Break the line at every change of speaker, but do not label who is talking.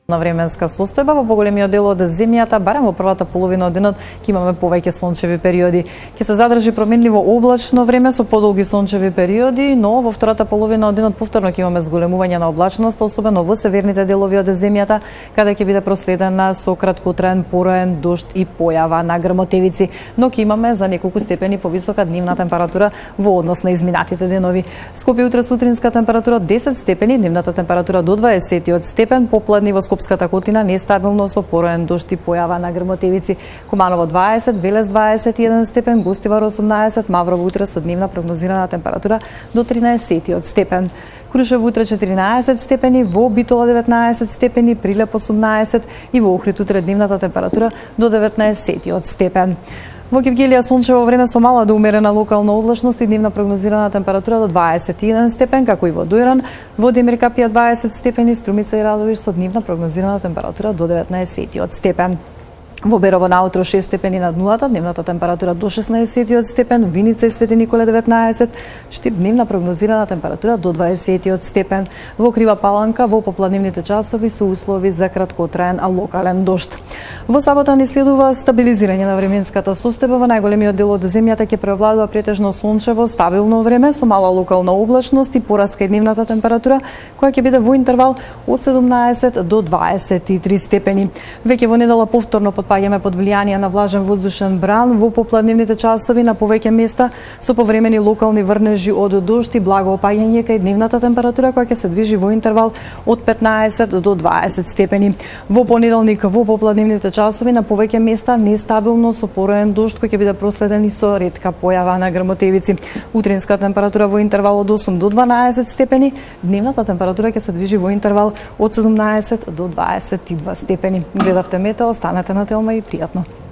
На временска состојба во поголемиот дел од земјата, барем во првата половина од денот, ќе имаме повеќе сончеви периоди. Ќе се задржи променливо облачно време со подолги сончеви периоди, но во втората половина од денот повторно ќе имаме зголемување на облачноста, особено во северните делови од земјата, каде ќе биде проследена со краткотраен пороен дожд и појава на грмотевици, но ќе имаме за неколку степени повисока дневна температура во однос на изминатите денови. Скопје утре сутринска температура 10 степени, дневната температура до 20 степен, попладни во Скопската котлина нестабилно со пороен дожд и појава на грмотевици. Куманово 20, Велес 21 степен, Гостивар 18, Маврово утре со дневна прогнозирана температура до 13 степен. Крушево утре 14 степени, во Битола 19 степени, Прилеп 18 и во Охрид утре дневната температура до 19 степен. Во Гевгелија сончево време со мала до умерена локална облачност и дневна прогнозирана температура до 21 степен, како и во Дојран, во Демир Капија 20 степени, Струмица и Радовиш со дневна прогнозирана температура до 19 степен. Во Берово наутро 6 степени над нулата, дневната температура до 16 степен, Виница и Свети Николе 19, Штип дневна прогнозирана температура до 20 степен. Во Крива Паланка во попладневните часови со услови за краткотраен локален дожд. Во сабота ни следува стабилизирање на временската состојба, во најголемиот дел од земјата ќе превладува претежно сончево, стабилно време со мала локална облачност и пораст кај дневната температура која ќе биде во интервал од 17 до 23 степени. Веќе во недела повторно паѓаме под влијание на влажен воздушен бран во попладневните часови на повеќе места со повремени локални врнежи од дожд и благо опаѓање кај дневната температура која ќе се движи во интервал од 15 до 20 степени. Во понеделник во попладневните часови на повеќе места нестабилно со пороен дожд кој ќе биде проследен и со ретка појава на грмотевици. Утринска температура во интервал од 8 до 12 степени, дневната температура ќе се движи во интервал од 17 до 22 степени. Гледавте метео, останете на Телма и пријатно.